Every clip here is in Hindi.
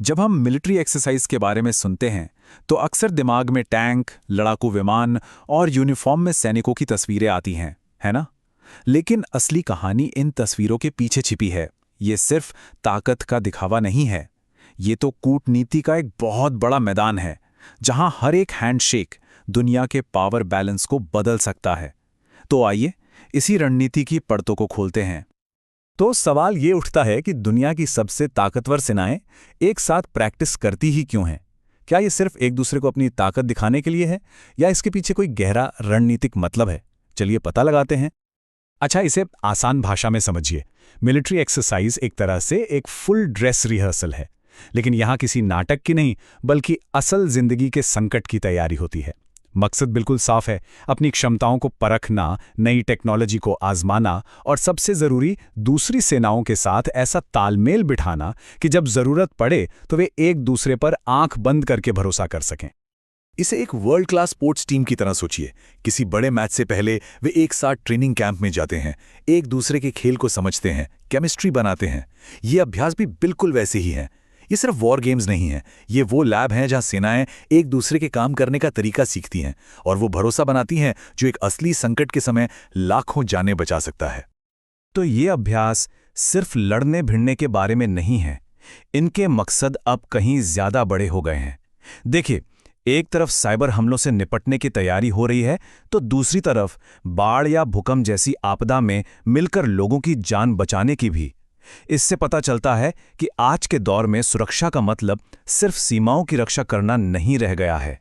जब हम मिलिट्री एक्सरसाइज के बारे में सुनते हैं तो अक्सर दिमाग में टैंक, लड़ाकू विमान और यूनिफॉर्म में सैनिकों की तस्वीरें आती हैं, है ना? लेकिन असली कहानी इन तस्वीरों के पीछे छिपी है। ये सिर्फ ताकत का दिखावा नहीं है। ये तो कूटनीति का एक बहुत बड़ा मैदान है, जहां हर एक हैंडशेक दुनिया के पावर बैलेंस को बदल सकता है। तो आइए इसी रणनीति की परतों को खोलते हैं। तो सवाल ये उठता है कि दुनिया की सबसे ताकतवर सेनाएं एक साथ प्रैक्टिस करती ही क्यों हैं? क्या ये सिर्फ एक दूसरे को अपनी ताकत दिखाने के लिए है या इसके पीछे कोई गहरा रणनीतिक मतलब है? चलिए पता लगाते हैं। अच्छा, इसे आसान भाषा में समझिए। मिलिट्री एक्सरसाइज एक तरह से एक फुल ड्रेस रिहर्सल है, लेकिन यहाँ किसी नाटक की नहीं बल्कि असल जिंदगी के संकट की तैयारी होती है। मकसद बिल्कुल साफ है, अपनी क्षमताओं को परखना, नई टेक्नोलॉजी को आजमाना और सबसे ज़रूरी दूसरी सेनाओं के साथ ऐसा तालमेल बिठाना कि जब ज़रूरत पड़े तो वे एक दूसरे पर आंख बंद करके भरोसा कर सकें। इसे एक वर्ल्ड क्लास स्पोर्ट्स टीम की तरह सोचिए। किसी बड़े मैच से पहले वे एक साथ ट्रेनिंग कैंप में जाते हैं, एक दूसरे के खेल को समझते हैं, केमिस्ट्री बनाते हैं। ये अभ्यास भी बिल्कुल वैसे ही हैं। ये सिर्फ वॉर गेम्स नहीं हैं, ये वो लैब हैं जहां सेनाएं एक दूसरे के काम करने का तरीका सीखती हैं और वो भरोसा बनाती हैं जो एक असली संकट के समय लाखों जानें बचा सकता है। तो ये अभ्यास सिर्फ लड़ने भिड़ने के बारे में नहीं है। इनके मकसद अब कहीं ज्यादा बड़े हो गए हैं। देखिए, एक तरफ साइबर हमलों से निपटने की तैयारी हो रही है, तो दूसरी तरफ बाढ़ या भूकंप जैसी आपदा में मिलकर लोगों की जान बचाने की भी। इससे पता चलता है कि आज के दौर में सुरक्षा का मतलब सिर्फ सीमाओं की रक्षा करना नहीं रह गया है।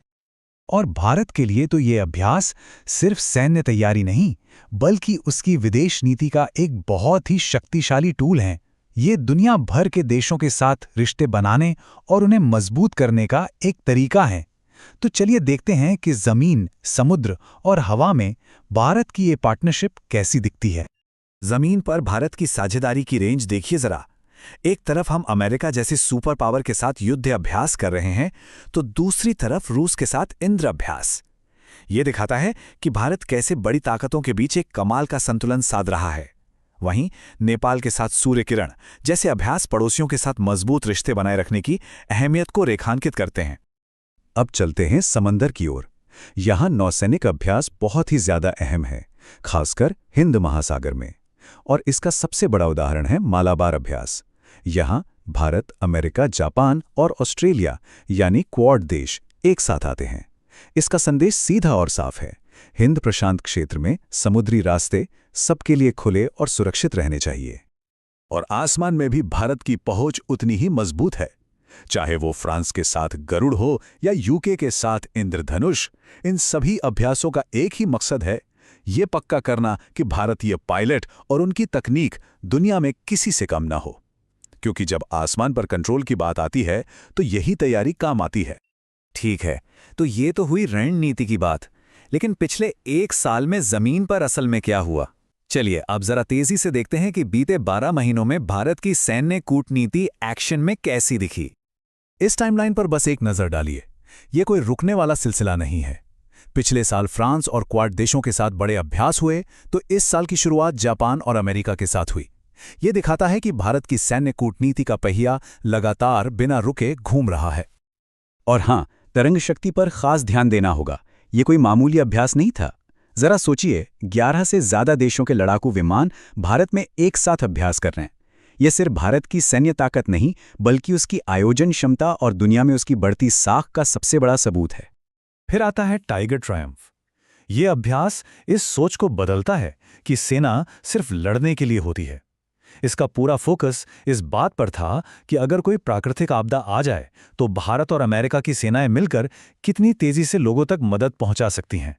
और भारत के लिए तो ये अभ्यास सिर्फ सैन्य तैयारी नहीं, बल्कि उसकी विदेश नीति का एक बहुत ही शक्तिशाली टूल है। ये दुनिया भर के देशों के साथ रिश्ते बनाने और उन्हें मजबूत करने का एक तरीका है। तो चलिए देखते हैं कि जमीन, समुद्र और हवा में भारत की ये पार्टनरशिप कैसी दिखती है। जमीन पर भारत की साझेदारी की रेंज देखिए जरा। एक तरफ हम अमेरिका जैसे सुपर पावर के साथ युद्ध अभ्यास कर रहे हैं, तो दूसरी तरफ रूस के साथ इंद्र अभ्यास। ये दिखाता है कि भारत कैसे बड़ी ताकतों के बीच एक कमाल का संतुलन साध रहा है। वहीं नेपाल के साथ सूर्य किरण जैसे अभ्यास पड़ोसियों के साथ मजबूत रिश्ते बनाए रखने की अहमियत को रेखांकित करते हैं। अब चलते हैं समंदर की ओर। यहाँ नौसैनिक अभ्यास बहुत ही ज्यादा अहम है, खासकर हिंद महासागर में। और इसका सबसे बड़ा उदाहरण है मालाबार अभ्यास। यहाँ भारत, अमेरिका, जापान और ऑस्ट्रेलिया यानी क्वाड देश एक साथ आते हैं। इसका संदेश सीधा और साफ है। हिंद प्रशांत क्षेत्र में समुद्री रास्ते सबके लिए खुले और सुरक्षित रहने चाहिए। और आसमान में भी भारत की पहुंच उतनी ही मजबूत है। चाहे वो फ्रांस के साथ गरुड़ हो या यूके के साथ इंद्रधनुष, इन सभी अभ्यासों का एक ही मकसद है, ये पक्का करना कि भारतीय पायलट और उनकी तकनीक दुनिया में किसी से कम ना हो। क्योंकि जब आसमान पर कंट्रोल की बात आती है तो यही तैयारी काम आती है। ठीक है, तो ये तो हुई रणनीति की बात, लेकिन पिछले एक साल में जमीन पर असल में क्या हुआ? चलिए अब जरा तेजी से देखते हैं कि बीते 12 महीनों में भारत की सैन्य कूटनीति एक्शन में कैसी दिखी। इस टाइमलाइन पर बस एक नजर डालिए। ये कोई रुकने वाला सिलसिला नहीं है। पिछले साल फ्रांस और क्वाड देशों के साथ बड़े अभ्यास हुए, तो इस साल की शुरुआत जापान और अमेरिका के साथ हुई। ये दिखाता है कि भारत की सैन्य कूटनीति का पहिया लगातार बिना रुके घूम रहा है। और हाँ, तरंग शक्ति पर खास ध्यान देना होगा। ये कोई मामूली अभ्यास नहीं था। जरा सोचिए, 11 से ज्यादा देशों के लड़ाकू विमान भारत में एक साथ अभ्यास कर रहे हैं। यह सिर्फ भारत की सैन्य ताकत नहीं, बल्कि उसकी आयोजन क्षमता और दुनिया में उसकी बढ़ती साख का सबसे बड़ा सबूत है। फिर आता है टाइगर ट्रायम्फ। ये अभ्यास इस सोच को बदलता है कि सेना सिर्फ लड़ने के लिए होती है। इसका पूरा फोकस इस बात पर था कि अगर कोई प्राकृतिक आपदा आ जाए तो भारत और अमेरिका की सेनाएं मिलकर कितनी तेजी से लोगों तक मदद पहुंचा सकती हैं।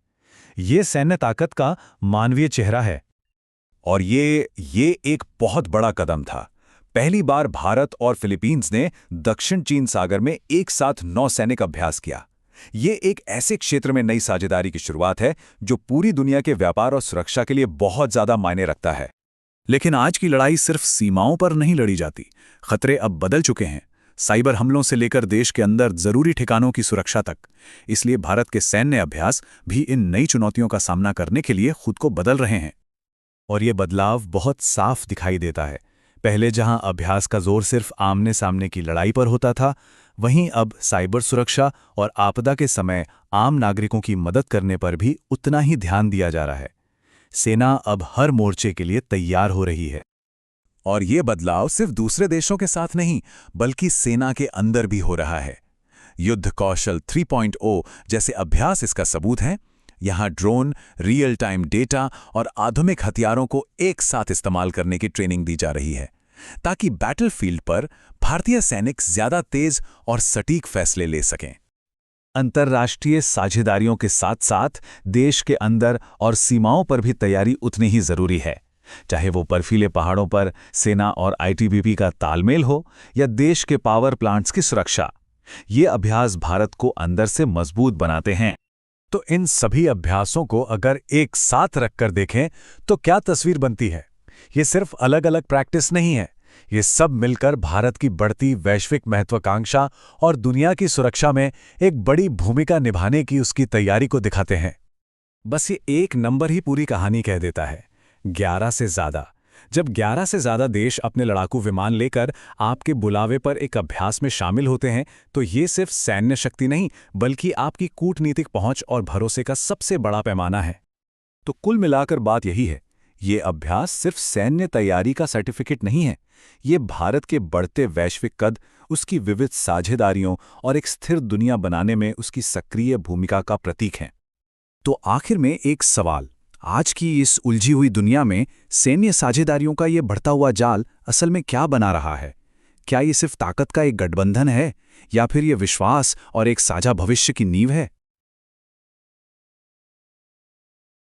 ये सैन्य ताकत का मानवीय चेहरा है। और ये एक बहुत बड़ा कदम था। पहली बार भारत और फिलीपींस ने दक्षिण चीन सागर में एक साथ नौसैनिक अभ्यास किया। ये एक ऐसे क्षेत्र में नई साझेदारी की शुरुआत है जो पूरी दुनिया के व्यापार और सुरक्षा के लिए बहुत ज्यादा मायने रखता है। लेकिन आज की लड़ाई सिर्फ सीमाओं पर नहीं लड़ी जाती। खतरे अब बदल चुके हैं, साइबर हमलों से लेकर देश के अंदर जरूरी ठिकानों की सुरक्षा तक। इसलिए भारत के सैन्य अभ्यास भी इन नई चुनौतियों का सामना करने के लिए खुद को बदल रहे हैं। और ये बदलाव बहुत साफ दिखाई देता है। पहले जहां अभ्यास का जोर सिर्फ आमने सामने की लड़ाई पर होता था, वहीं अब साइबर सुरक्षा और आपदा के समय आम नागरिकों की मदद करने पर भी उतना ही ध्यान दिया जा रहा है। सेना अब हर मोर्चे के लिए तैयार हो रही है। और ये बदलाव सिर्फ दूसरे देशों के साथ नहीं, बल्कि सेना के अंदर भी हो रहा है। युद्ध कौशल 3.0 जैसे अभ्यास इसका सबूत हैं। यहाँ ड्रोन, रियल टाइम डेटा और आधुनिक हथियारों को एक साथ इस्तेमाल करने की ट्रेनिंग दी जा रही है, ताकि बैटलफील्ड पर भारतीय सैनिक ज्यादा तेज और सटीक फैसले ले सकें। अंतर्राष्ट्रीय साझेदारियों के साथ साथ देश के अंदर और सीमाओं पर भी तैयारी उतनी ही जरूरी है। चाहे वो बर्फीले पहाड़ों पर सेना और आईटीबीपी का तालमेल हो या देश के पावर प्लांट्स की सुरक्षा, ये अभ्यास भारत को अंदर से मजबूत बनाते हैं। तो इन सभी अभ्यासों को अगर एक साथ रखकर देखें तो क्या तस्वीर बनती है? ये सिर्फ अलग अलग प्रैक्टिस नहीं है, ये सब मिलकर भारत की बढ़ती वैश्विक महत्वाकांक्षा और दुनिया की सुरक्षा में एक बड़ी भूमिका निभाने की उसकी तैयारी को दिखाते हैं। बस ये एक नंबर ही पूरी कहानी कह देता है, 11 से ज़्यादा। जब 11 से ज़्यादा देश अपने लड़ाकू विमान लेकर आपके बुलावे पर एक अभ्यास में शामिल होते हैं, तो ये सिर्फ सैन्य शक्ति नहीं, बल्कि आपकी कूटनीतिक पहुंच और भरोसे का सबसे बड़ा पैमाना है। तो कुल मिलाकर बात यही है, ये अभ्यास सिर्फ सैन्य तैयारी का सर्टिफिकेट नहीं है, ये भारत के बढ़ते वैश्विक कद, उसकी विविध साझेदारियों और एक स्थिर दुनिया बनाने में उसकी सक्रिय भूमिका का प्रतीक है। तो आखिर में एक सवाल, आज की इस उलझी हुई दुनिया में सैन्य साझेदारियों का ये बढ़ता हुआ जाल असल में क्या बना रहा है? क्या ये सिर्फ ताकत का एक गठबंधन है, या फिर ये विश्वास और एक साझा भविष्य की नींव है?